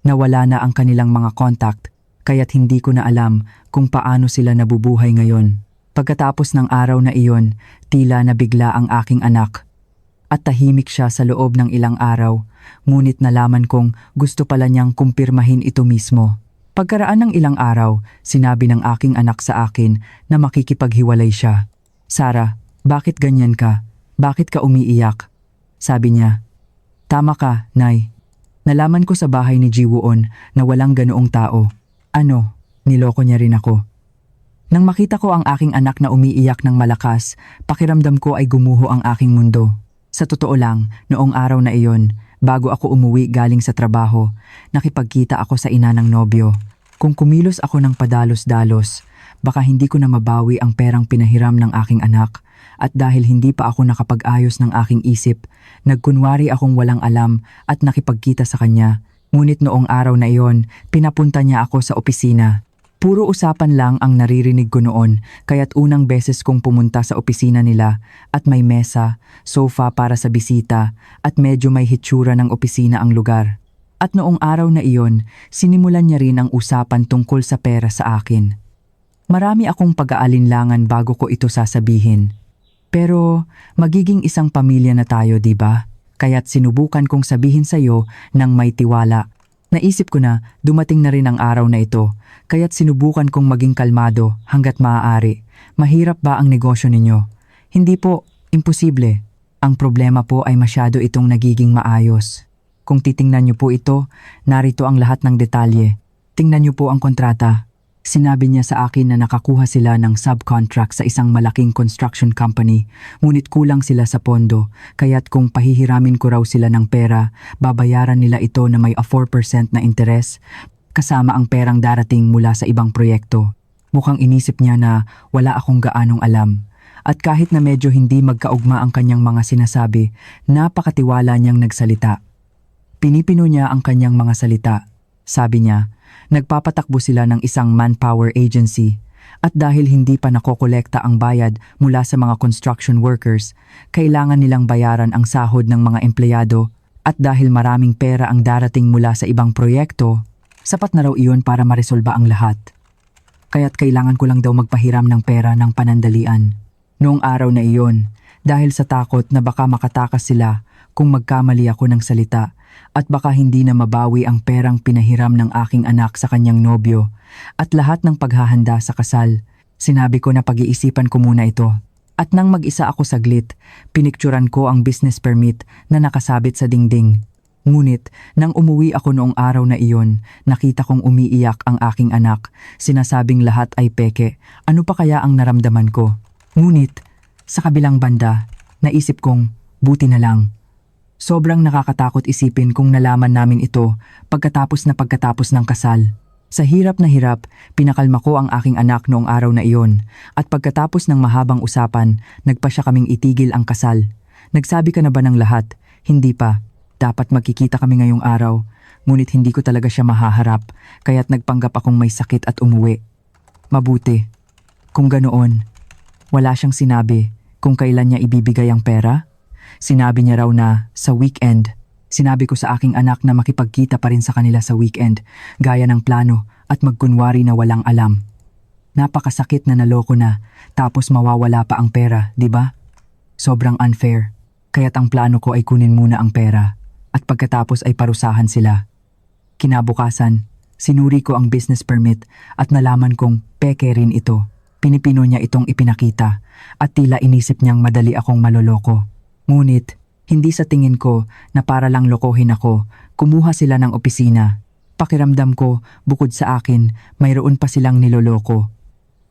Nawala na ang kanilang mga contact, kaya't hindi ko na alam kung paano sila nabubuhay ngayon. Pagkatapos ng araw na iyon, tila nabigla ang aking anak. At tahimik siya sa loob ng ilang araw, ngunit nalaman kong gusto pala niyang kumpirmahin ito mismo. Pagkaraan ng ilang araw, sinabi ng aking anak sa akin na makikipaghiwalay siya. Sarah, bakit ganyan ka? Bakit ka umiiyak? Sabi niya. Tama ka, Nay. Nalaman ko sa bahay ni Jiwon na walang ganoong tao. Ano, niloko niya rin ako. Nang makita ko ang aking anak na umiiyak ng malakas, pakiramdam ko ay gumuho ang aking mundo. Sa totoo lang, noong araw na iyon, bago ako umuwi galing sa trabaho, nakipagkita ako sa ina ng nobyo. Kung kumilos ako ng padalos-dalos, baka hindi ko na mabawi ang perang pinahiram ng aking anak. At dahil hindi pa ako nakapag-ayos ng aking isip, nagkunwari akong walang alam at nakipagkita sa kanya. Ngunit noong araw na iyon, pinapunta niya ako sa opisina. Puro usapan lang ang naririnig ko noon, kaya't unang beses kong pumunta sa opisina nila at may mesa, sofa para sa bisita at medyo may hitsura ng opisina ang lugar. At noong araw na iyon, sinimulan niya rin ang usapan tungkol sa pera sa akin. Marami akong pag-aalinlangan bago ko ito sasabihin. Pero magiging isang pamilya na tayo, di ba? Kaya't sinubukan kong sabihin sa iyo nang may tiwala. Naisip ko na dumating na rin ang araw na ito, kaya't sinubukan kong maging kalmado hanggat maaari. Mahirap ba ang negosyo ninyo? Hindi po, imposible. Ang problema po ay masyado itong nagiging maayos. Kung titingnan niyo po ito, narito ang lahat ng detalye. Tingnan niyo po ang kontrata. Sinabi niya sa akin na nakakuha sila ng subcontract sa isang malaking construction company, ngunit kulang sila sa pondo, kaya't kung pahihiramin ko raw sila ng pera, babayaran nila ito na may 4% na interes. kasama ang perang darating mula sa ibang proyekto. Mukhang inisip niya na wala akong gaanong alam. At kahit na medyo hindi magkaugma ang kanyang mga sinasabi, napakatiwala niyang nagsalita. Pinipino niya ang kanyang mga salita. Sabi niya, nagpapatakbo sila ng isang manpower agency at dahil hindi pa nakokolekta ang bayad mula sa mga construction workers, kailangan nilang bayaran ang sahod ng mga empleyado at dahil maraming pera ang darating mula sa ibang proyekto, sapat na raw iyon para maresolba ang lahat. Kaya't kailangan ko lang daw magpahiram ng pera ng panandalian. Noong araw na iyon, dahil sa takot na baka makatakas sila kung magkamali ako ng salita at baka hindi na mabawi ang perang pinahiram ng aking anak sa kanyang nobyo at lahat ng paghahanda sa kasal, sinabi ko na pag-iisipan ko muna ito. At nang mag-isa ako saglit, pinikturan ko ang business permit na nakasabit sa dingding. Ngunit, nang umuwi ako noong araw na iyon, nakita kong umiiyak ang aking anak. Sinasabing lahat ay peke. Ano pa kaya ang naramdaman ko? Ngunit, sa kabilang banda, naisip kong, buti na lang. Sobrang nakakatakot isipin kung nalaman namin ito pagkatapos ng kasal. Sa hirap na hirap, pinakalma ko ang aking anak noong araw na iyon at pagkatapos ng mahabang usapan, nagpa siya kaming itigil ang kasal. Nagsabi ka na ba ng lahat? Hindi pa. Dapat magkikita kami ngayong araw, ngunit hindi ko talaga siya mahaharap kaya't nagpanggap akong may sakit at umuwi. Mabuti. Kung ganoon, wala siyang sinabi kung kailan niya ibibigay ang pera. Sinabi niya raw na sa weekend. Sinabi ko sa aking anak na makipagkita pa rin sa kanila sa weekend, gaya ng plano at magkunwari na walang alam. Napakasakit na naloko na, tapos mawawala pa ang pera, di ba? Sobrang unfair. Kaya't ang plano ko ay kunin muna ang pera at pagkatapos ay parusahan sila. Kinabukasan, sinuri ko ang business permit at nalaman kong peke rin ito. Pinipino niya itong ipinakita at tila inisip niyang madali akong maloloko. Ngunit, hindi sa tingin ko na para lang lokohin ako, kumuha sila ng opisina. Pakiramdam ko, bukod sa akin, mayroon pa silang niloloko.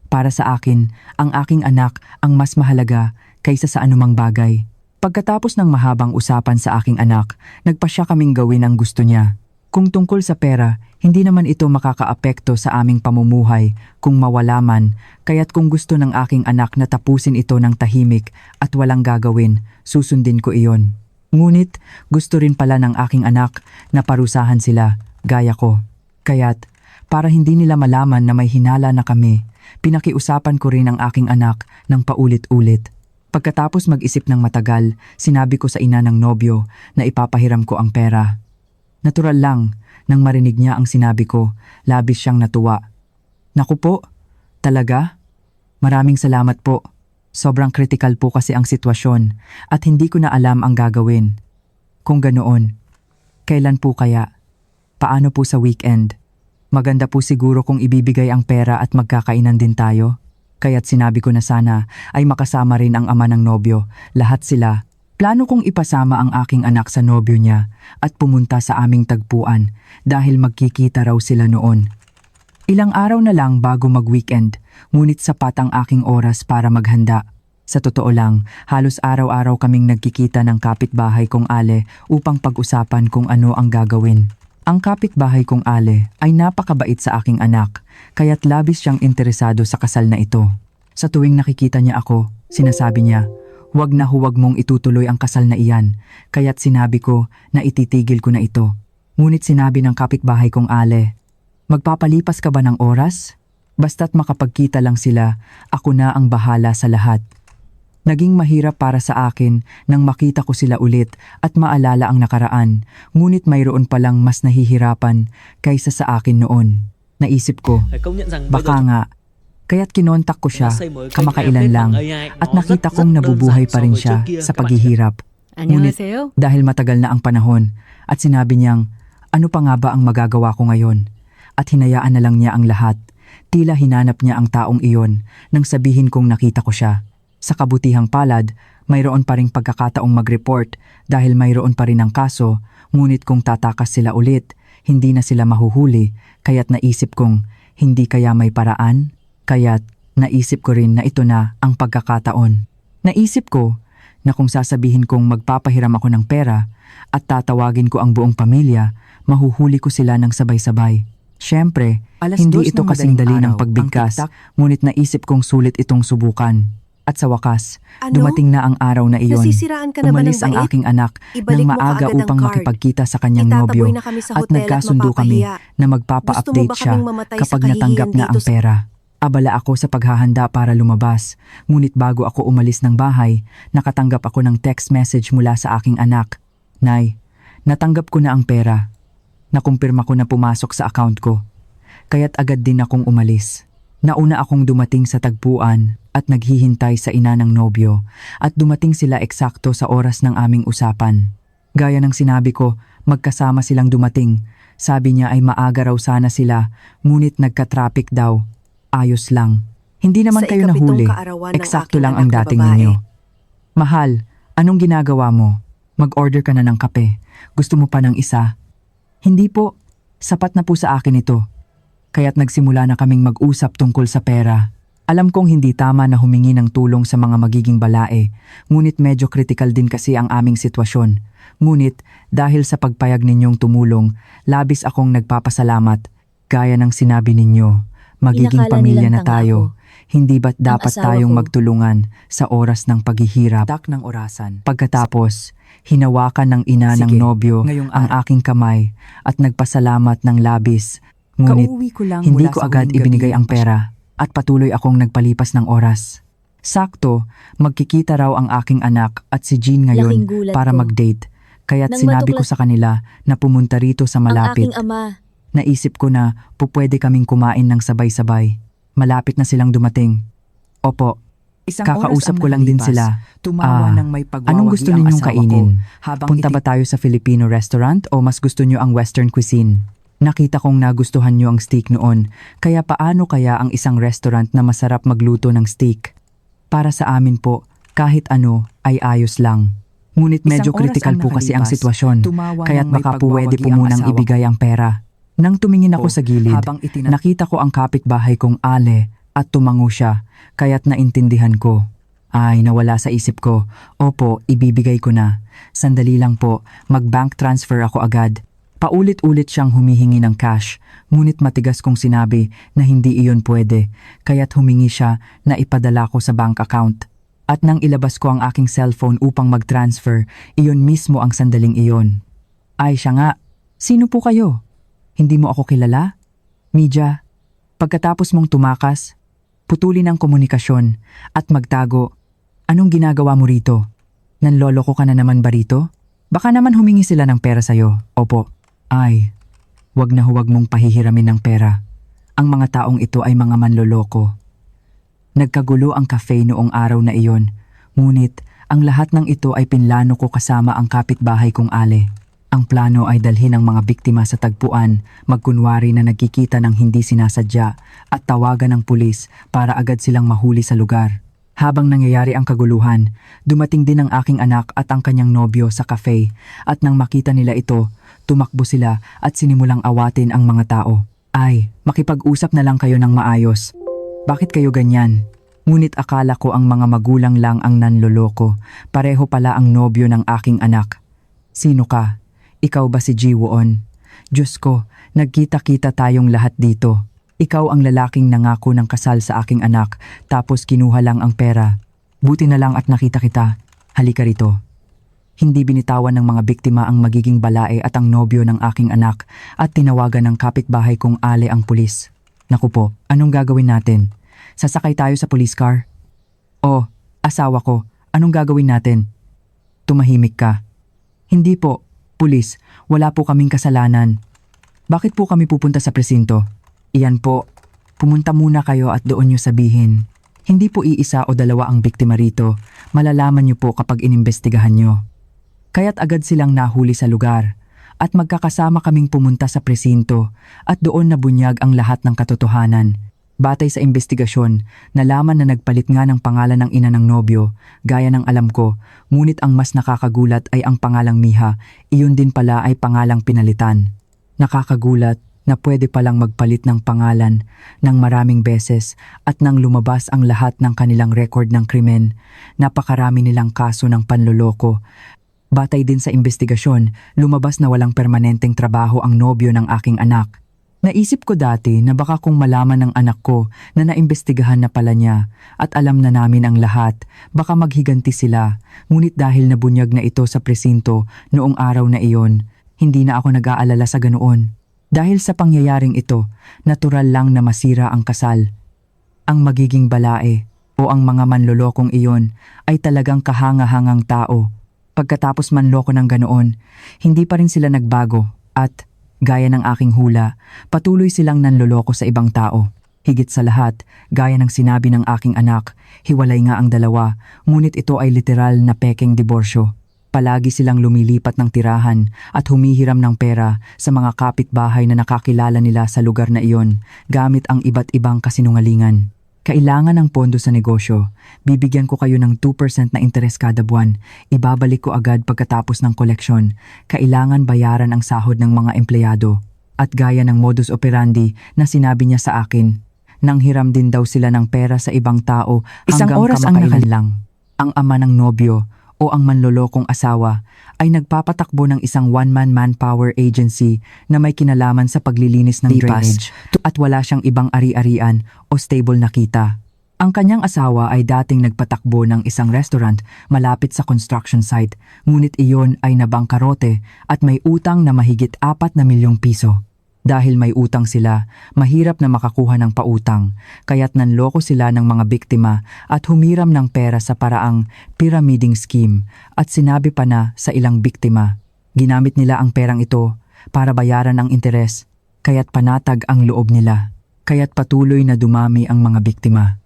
Para sa akin, ang aking anak ang mas mahalaga kaysa sa anumang bagay. Pagkatapos ng mahabang usapan sa aking anak, nagpasya kaming gawin ang gusto niya. Kung tungkol sa pera, hindi naman ito makakaapekto sa aming pamumuhay kung mawala man, kaya't kung gusto ng aking anak na tapusin ito ng tahimik at walang gagawin, susundin ko iyon. Ngunit gusto rin pala ng aking anak na parusahan sila, gaya ko. Kaya't, para hindi nila malaman na may hinala na kami, pinakiusapan ko rin ang aking anak ng paulit-ulit. Pagkatapos mag-isip ng matagal, sinabi ko sa ina ng nobyo na ipapahiram ko ang pera. Natural lang, nang marinig niya ang sinabi ko, labis siyang natuwa. Naku po, talaga? Maraming salamat po. Sobrang kritikal po kasi ang sitwasyon at hindi ko na alam ang gagawin. Kung ganoon, kailan po kaya? Paano po sa weekend? Maganda po siguro kung ibibigay ang pera at magkakainan din tayo. Kaya't sinabi ko na sana ay makasama rin ang ama ng nobyo, lahat sila. Plano kong ipasama ang aking anak sa nobyo niya at pumunta sa aming tagpuan dahil magkikita raw sila noon. Ilang araw na lang bago mag-weekend, ngunit sapat ang aking oras para maghanda. Sa totoo lang, halos araw-araw kaming nagkikita ng kapitbahay kong Ale upang pag-usapan kung ano ang gagawin. Ang kapitbahay kong Ale ay napakabait sa aking anak, kaya't labis siyang interesado sa kasal na ito. Sa tuwing nakikita niya ako, sinasabi niya, huwag mong itutuloy ang kasal na iyan, kaya't sinabi ko na ititigil ko na ito. Ngunit sinabi ng kapitbahay kong Ale, magpapalipas ka ba ng oras? Basta't makapagkita lang sila, ako na ang bahala sa lahat. Naging mahirap para sa akin nang makita ko sila ulit at maalala ang nakaraan, ngunit mayroon palang mas nahihirapan kaysa sa akin noon. Naisip ko, baka nga. Kaya't kinontak ko siya, kamakailan lang, at nakita kong nabubuhay pa rin siya sa paghihirap. Ngunit dahil matagal na ang panahon, at sinabi niyang, ano pa nga ba ang magagawa ko ngayon? At hinayaan na lang niya ang lahat. Tila hinanap niya ang taong iyon nang sabihin kong nakita ko siya. Sa kabutihang palad, mayroon pa ring pagkakataong mag-report dahil mayroon pa rin ang kaso, ngunit kung tatakas sila ulit, hindi na sila mahuhuli, kaya't naisip kong hindi kaya may paraan? Kaya't naisip ko rin na ito na ang pagkakataon. Naisip ko na kung sasabihin kong magpapahiram ako ng pera at tatawagin ko ang buong pamilya, mahuhuli ko sila ng sabay-sabay. Siyempre, Alas hindi 2 ito ng kasing madaling dali ng araw, pagbigkas, ang tiktak. ngunit naisip kong sulit itong subukan. At sa wakas, Ano? dumating na ang araw na iyon. Nasisiraan ka na ba ng Umalis ang bait? aking anak Ibalik nang mo maaga kaagad ang upang card. makipagkita sa kanyang Itataboy nobyo na kami sa at hotel at nagkasundo kami mapapahiya. na Gusto magpapa-update mo ba siya kaming mamatay sa kapag natanggap kahihiyan na ang dito sa- pera. Abala ako sa paghahanda para lumabas, ngunit bago ako umalis ng bahay, nakatanggap ako ng text message mula sa aking anak. Nay, natanggap ko na ang pera. Nakumpirma ko na pumasok sa account ko. Kaya't agad din akong umalis. Nauna akong dumating sa tagpuan at naghihintay sa ina ng nobyo at dumating sila eksakto sa oras ng aming usapan. Gaya ng sinabi ko, magkasama silang dumating. Sabi niya ay maaga raw sana sila, ngunit nagka-traffic daw. Ayos lang. Hindi naman Sa kayo ikapitong nahuli. kaarawan ng Eksakto aking lang ang anak na dating babae. ninyo. Mahal, anong ginagawa mo? Mag-order ka na ng kape. Gusto mo pa ng isa? Hindi po. Sapat na po sa akin ito. Kaya't nagsimula na kaming mag-usap tungkol sa pera. Alam kong hindi tama na humingi ng tulong sa mga magiging balae, ngunit medyo critical din kasi ang aming sitwasyon. Ngunit dahil sa pagpayag ninyong tumulong, labis akong nagpapasalamat. Gaya ng sinabi ninyo, magiging Inakala pamilya nilang na tanga tayo. ako. Hindi ba't dapat asawa tayong ko. magtulungan sa oras ng paghihirap? Tak ng orasan. Pagkatapos, hinawakan ng ina ng Sige, nobyo ngayong ang araw. aking kamay at nagpasalamat ng labis. Ngunit Kauwi ko lang hindi mula ko sa agad huling ibinigay gabi ang ng pera at patuloy akong nagpalipas ng oras. Sakto, magkikita raw ang aking anak at si Jean Laking ngayon gulat para ko. mag-date. Kaya't Nang sinabi ko matuklas- sa kanila na pumunta rito sa Ang malapit. aking ama. Naisip ko na pupwede kaming kumain ng sabay-sabay. Malapit na silang dumating. Opo, Isang kakausap oras ang ko lang din nakalipas, sila. Tumawa ng may pagwawagi Anong gusto ang ninyong asawa kainin? ko, habang Punta ba tayo sa Filipino restaurant o mas gusto nyo ang Western cuisine? Nakita kong nagustuhan nyo ang steak noon, kaya paano kaya ang isang restaurant na masarap magluto ng steak? Para sa amin po, kahit ano ay ayos lang. Ngunit medyo Isang oras critical ang po kasi ang nakalipas, sitwasyon, tumawa kaya't ng may baka pwede pagwawagi po ang munang asawa ibigay ang pera. Nang tumingin ako ko, sa gilid, habang nakita ko ang kapitbahay kong Ale at tumango siya, kaya't naintindihan ko. Ay, nawala sa isip ko. Opo, ibibigay ko na. Sandali lang po, mag-bank transfer ako agad. Paulit-ulit siyang humihingi ng cash, ngunit matigas kong sinabi na hindi iyon pwede, kaya't humingi siya na ipadala ko sa bank account. At nang ilabas ko ang aking cellphone upang mag-transfer, iyon mismo ang sandaling iyon. Ay, siya nga. Sino po kayo? Hindi mo ako kilala? Media, pagkatapos mong tumakas, putulin ang komunikasyon at magtago. Anong ginagawa mo rito? Nanloloko ka na naman ba rito? Baka naman humingi sila ng pera sa'yo. Opo. Ay, huwag mong pahihiramin ng pera. Ang mga taong ito ay mga manloloko. Nagkagulo ang cafe noong araw na iyon, ngunit ang lahat ng ito ay pinlano ko kasama ang kapitbahay kong Ale. Ang plano ay dalhin ang mga biktima sa tagpuan, magkunwari na nagkikita ng hindi sinasadya at tawagan ng pulis para agad silang mahuli sa lugar. Habang nangyayari ang kaguluhan, dumating din ang aking anak at ang kanyang nobyo sa cafe at nang makita nila ito, tumakbo sila at sinimulang awatin ang mga tao. Ay, makipag-usap na lang kayo ng maayos. Bakit kayo ganyan? Ngunit akala ko ang mga magulang lang ang nanloloko. Pareho pala ang nobyo ng aking anak. Sino ka? Ikaw ba si Jiwon? Diyos ko, nagkita-kita tayong lahat dito. Ikaw ang lalaking nangako ng kasal sa aking anak, tapos kinuha lang ang pera. Buti na lang at nakita kita. Halika rito. Hindi binitawan ng mga biktima ang magiging balae at ang nobyo ng aking anak at tinawagan ng kapitbahay kong Ale ang pulis. Naku po, anong gagawin natin? Sasakay tayo sa police car? Oh, asawa ko, anong gagawin natin? Tumahimik ka. Hindi po, pulis, wala po kaming kasalanan. Bakit po kami pupunta sa presinto? Iyan po, pumunta muna kayo at doon nyo sabihin. Hindi po iisa o dalawa ang biktima rito, malalaman nyo po kapag inimbestigahan nyo. Kaya't agad silang nahuli sa lugar at magkakasama kaming pumunta sa presinto at doon nabunyag ang lahat ng katotohanan. Batay sa investigasyon, nalaman na nagpalit nga ng pangalan ng ina ng nobyo, gaya ng alam ko, ngunit ang mas nakakagulat ay ang pangalang Miha, iyon din pala ay pangalang pinalitan. Nakakagulat na pwede palang magpalit ng pangalan ng maraming beses at nang lumabas ang lahat ng kanilang record ng krimen, napakarami nilang kaso ng panloloko. Batay din sa investigasyon, lumabas na walang permanenteng trabaho ang nobyo ng aking anak. Naisip ko dati na baka kung malaman ng anak ko na naimbestigahan na pala niya at alam na namin ang lahat, baka maghiganti sila. Ngunit dahil nabunyag na ito sa presinto noong araw na iyon, hindi na ako nag-aalala sa ganoon. Dahil sa pangyayaring ito, natural lang na masira ang kasal. Ang magiging balae o ang mga manlolokong iyon ay talagang kahanga-hangang tao. Pagkatapos manloko ng ganoon, hindi pa rin sila nagbago at gaya ng aking hula, patuloy silang nanloloko sa ibang tao. Higit sa lahat, gaya ng sinabi ng aking anak, hiwalay nga ang dalawa, ngunit ito ay literal na pekeng diborsyo. Palagi silang lumilipat ng tirahan at humihiram ng pera sa mga kapitbahay na nakakilala nila sa lugar na iyon gamit ang iba't ibang kasinungalingan. Kailangan ng pondo sa negosyo. Bibigyan ko kayo ng 2% na interes kada buwan. Ibabalik ko agad pagkatapos ng koleksyon. Kailangan bayaran ang sahod ng mga empleyado. At gaya ng modus operandi na sinabi niya sa akin, nanghiram din daw sila ng pera sa ibang tao Isang hanggang oras ang kamakailan lang. Ang ama ng nobyo o ang manlolokong asawa ay nagpapatakbo ng isang one-man manpower agency na may kinalaman sa paglilinis ng drainage at wala siyang ibang ari-arian o stable na kita. Ang kanyang asawa ay dating nagpatakbo ng isang restaurant malapit sa construction site, ngunit iyon ay nabangkarote at may utang na mahigit 4 na milyong piso. Dahil may utang sila, mahirap na makakuha ng pautang, kaya't nanloko sila ng mga biktima at humiram ng pera sa paraang pyramiding scheme at sinabi pa na sa ilang biktima. Ginamit nila ang perang ito para bayaran ang interes, kaya't panatag ang loob nila, kaya't patuloy na dumami ang mga biktima.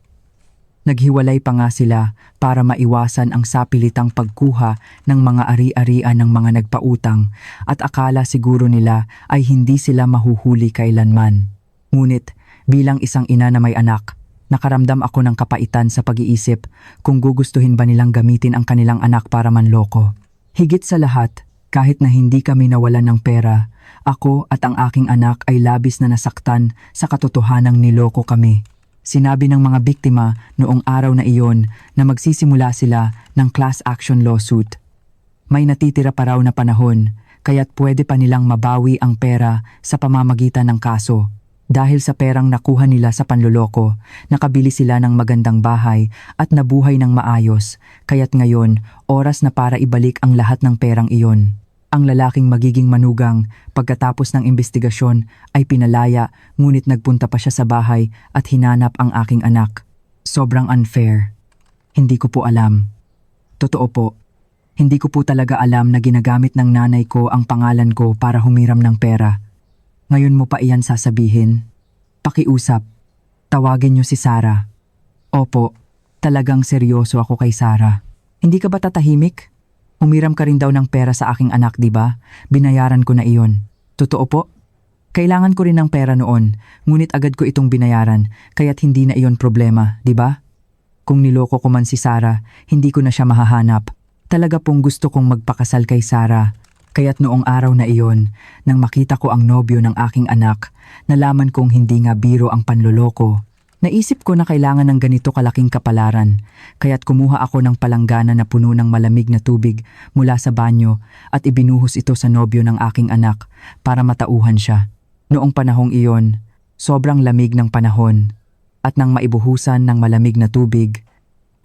Naghiwalay pa nga sila para maiwasan ang sapilitang pagkuha ng mga ari-arian ng mga nagpautang at akala siguro nila ay hindi sila mahuhuli kailanman. Ngunit bilang isang ina na may anak, nakaramdam ako ng kapaitan sa pag-iisip kung gugustuhin ba nilang gamitin ang kanilang anak para manloko. Higit sa lahat, kahit na hindi kami nawalan ng pera, ako at ang aking anak ay labis na nasaktan sa katotohanang niloko kami. Sinabi ng mga biktima noong araw na iyon na magsisimula sila ng class action lawsuit. May natitira pa raw na panahon, kaya't pwede pa nilang mabawi ang pera sa pamamagitan ng kaso. Dahil sa perang nakuha nila sa panloloko, nakabili sila ng magandang bahay at nabuhay ng maayos, kaya't ngayon oras na para ibalik ang lahat ng perang iyon. Ang lalaking magiging manugang pagkatapos ng investigasyon ay pinalaya, ngunit nagpunta pa siya sa bahay at hinanap ang aking anak. Sobrang unfair. Hindi ko po alam. Totoo po. Hindi ko po talaga alam na ginagamit ng nanay ko ang pangalan ko para humiram ng pera. Ngayon mo pa iyan sasabihin? Pakiusap. Tawagin niyo si Sarah. Opo, talagang seryoso ako kay Sarah. Hindi ka ba tatahimik? Humiram ka rin daw ng pera sa aking anak, di ba? Binayaran ko na iyon. Totoo po? Kailangan ko rin ng pera noon, ngunit agad ko itong binayaran, kaya't hindi na iyon problema, di ba? Kung niloko ko man si Sarah, hindi ko na siya mahahanap. Talaga pong gusto kong magpakasal kay Sarah. Kaya't noong araw na iyon, nang makita ko ang nobyo ng aking anak, nalaman kong hindi nga biro ang panloloko. Naisip ko na kailangan ng ganito kalaking kapalaran, kaya't kumuha ako ng palanggana na puno ng malamig na tubig mula sa banyo at ibinuhos ito sa nobyo ng aking anak para matauhan siya. Noong panahong iyon, sobrang lamig ng panahon at nang maibuhusan ng malamig na tubig,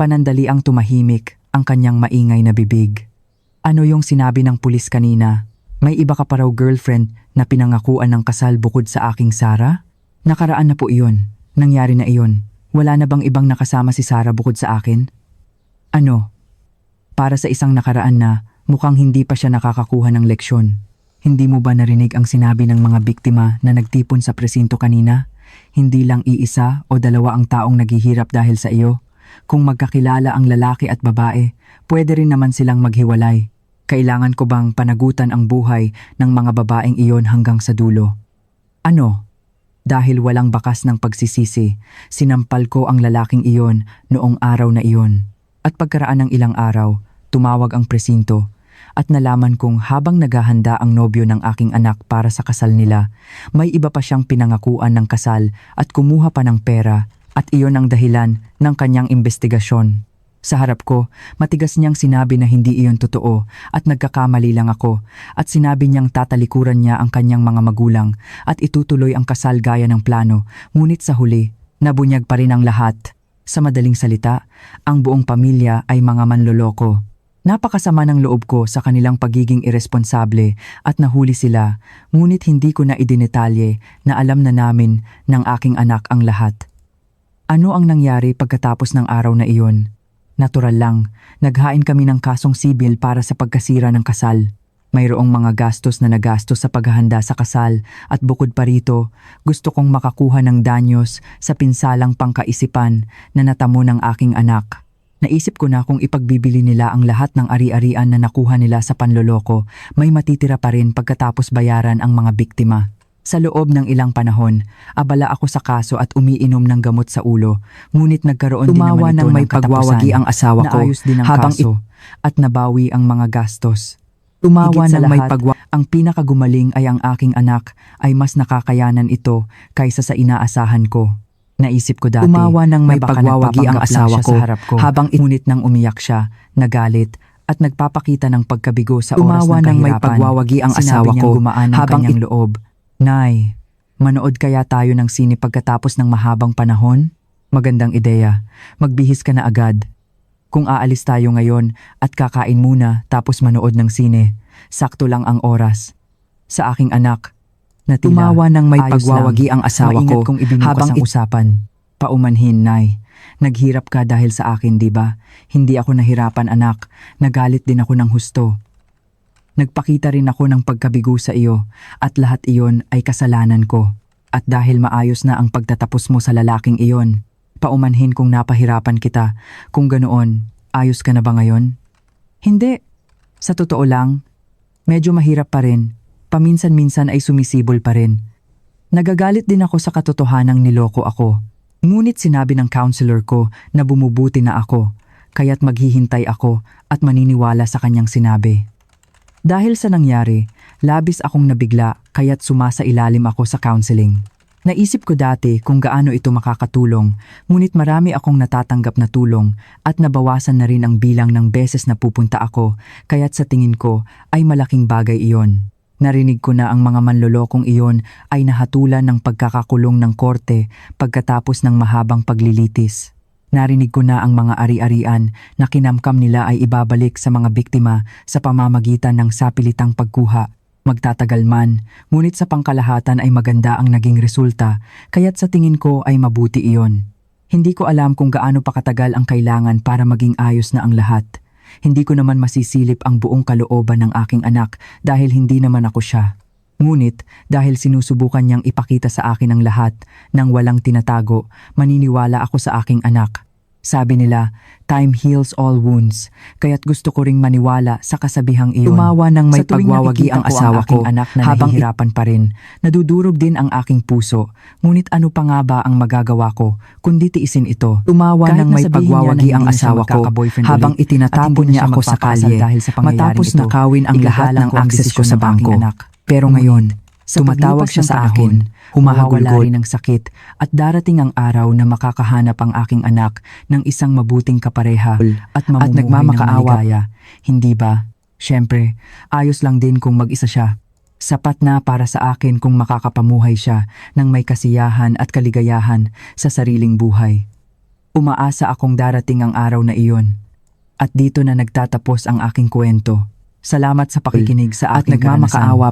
panandali ang tumahimik ang kanyang maingay na bibig. Ano yung sinabi ng pulis kanina? May iba ka pa raw girlfriend na pinangakuan ng kasal bukod sa aking Sarah? Nakaraan na po iyon. Nangyari na iyon. Wala na bang ibang nakasama si Sarah bukod sa akin? Ano? Para sa isang nakaraan na mukhang hindi pa siya nakakakuha ng leksyon. Hindi mo ba narinig ang sinabi ng mga biktima na nagtipon sa presinto kanina? Hindi lang iisa o dalawa ang taong naghihirap dahil sa iyo. Kung magkakilala ang lalaki at babae, pwede rin naman silang maghiwalay. Kailangan ko bang panagutan ang buhay ng mga babaeng iyon hanggang sa dulo? Ano? Dahil walang bakas ng pagsisisi, sinampal ko ang lalaking iyon noong araw na iyon. At pagkaraan ng ilang araw, tumawag ang presinto at nalaman kong habang naghahanda ang nobyo ng aking anak para sa kasal nila, may iba pa siyang pinangakuan ng kasal at kumuha pa ng pera at iyon ang dahilan ng kanyang investigasyon. Sa harap ko, matigas niyang sinabi na hindi iyon totoo at nagkakamali lang ako at sinabi niyang tatalikuran niya ang kanyang mga magulang at itutuloy ang kasal gaya ng plano, ngunit sa huli, nabunyag pa rin ang lahat. Sa madaling salita, ang buong pamilya ay mga manloloko. Napakasama ng loob ko sa kanilang pagiging iresponsable at nahuli sila, ngunit hindi ko na idinetalye na alam na namin ng aking anak ang lahat. Ano ang nangyari pagkatapos ng araw na iyon? Natural lang, naghain kami ng kasong sibil para sa pagkasira ng kasal. Mayroong mga gastos na nagastos sa paghahanda sa kasal at bukod pa rito, gusto kong makakuha ng danyos sa pinsalang pangkaisipan na natamo ng aking anak. Naisip ko na kung ipagbibili nila ang lahat ng ari-arian na nakuha nila sa panloloko, may matitira pa rin pagkatapos bayaran ang mga biktima. Sa loob ng ilang panahon, abala ako sa kaso at umiinom ng gamot sa ulo, ngunit nagkaroon din naman ito ng may ng katapusan. pagwawagi ang asawa ko Naayos din ang habang kaso at nabawi ang mga gastos. Tumawa Higit sa ng may lahat, pagwa... ang pinakagumaling ay ang aking anak ay mas nakakayanan ito kaysa sa inaasahan ko. Naisip ko dati Tumawa ng may na baka pagwawagi ang nagpapanggap lang asawa siya ko sa harap ko habang ngunit nang umiyak siya, nagalit at nagpapakita ng pagkabigo sa oras Tumawa ng ng may kahirapan. pagwawagi ang Sinabi asawa niyang ko gumaan ang habang kanyang loob. Nay, manood kaya tayo ng sine pagkatapos ng mahabang panahon? Magandang ideya. Magbihis ka na agad. Kung aalis tayo ngayon at kakain muna tapos manood ng sine, sakto lang ang oras. Sa aking anak, na tila, Tumawa ng may ayos pagwawagi lang. ang asawa Maingat ko kong ibinukas habang ang usapan. Paumanhin, Nay. Naghirap ka dahil sa akin, di ba? Hindi ako nahirapan, anak. Nagalit din ako ng husto. Nagpakita rin ako ng pagkabigo sa iyo at lahat iyon ay kasalanan ko. At dahil maayos na ang pagtatapos mo sa lalaking iyon, paumanhin kung napahirapan kita. Kung ganoon, ayos ka na ba ngayon? Hindi. Sa totoo lang, medyo mahirap pa rin. Paminsan-minsan ay sumisibol pa rin. Nagagalit din ako sa katotohanang niloko ako. Ngunit sinabi ng counselor ko na bumubuti na ako, kaya't maghihintay ako at maniniwala sa kanyang sinabi. Dahil sa nangyari, labis akong nabigla kaya't sumasailalim ako sa counseling. Naisip ko dati kung gaano ito makakatulong, ngunit marami akong natatanggap na tulong at nabawasan na rin ang bilang ng beses na pupunta ako, kaya't sa tingin ko ay malaking bagay iyon. Narinig ko na ang mga manlolokong iyon ay nahatulan ng pagkakakulong ng korte pagkatapos ng mahabang paglilitis. Narinig ko na ang mga ari-arian na kinamkam nila ay ibabalik sa mga biktima sa pamamagitan ng sapilitang pagkuha. Magtatagal man, ngunit sa pangkalahatan ay maganda ang naging resulta, kaya't sa tingin ko ay mabuti iyon. Hindi ko alam kung gaano pa katagal ang kailangan para maging ayos na ang lahat. Hindi ko naman masisilip ang buong kalooban ng aking anak dahil hindi naman ako siya. Ngunit dahil sinusubukan niyang ipakita sa akin ang lahat nang walang tinatago, maniniwala ako sa aking anak. Sabi nila, time heals all wounds, kaya't gusto ko ring maniwala sa kasabihang iyon. Tumawa ng may Sa tuwing pagwawagi nakikita ang ko asawa aking ko anak na habang nahihirapan pa rin, nadudurog din ang aking puso. Ngunit ano pa nga ba ang magagawa ko kundi tiisin ito? Tumawa Kahit ng may na sabihin niya na pagwawagi hindi ang na siya asawa ko magkaka-boyfriend habang ulit, itinatapon at hindi na niya siya ako sa magpapakasal kalye dahil sa pangyayaring matapos ito. nakawin ang lahat Igagalang ng ko ang access ko desisyon sa ng aking bangko. anak. Pero Ngunit, ngayon, sa tumatawag paglipas siya ng sa panahon, akin, mawawala humahagulgol. rin ng sakit at darating ang araw na makakahanap ang aking anak ng isang mabuting kapareha at mamumuhay ng nagmamakaawa. maligaya. Hindi ba? Siyempre, ayos lang din kung mag-isa siya. Sapat na para sa akin kung makakapamuhay siya ng may kasiyahan at kaligayahan sa sariling buhay. Umaasa akong darating ang araw na iyon. At dito na nagtatapos ang aking kwento. Salamat sa pakikinig sa At aking karanasan. nagmamakaawa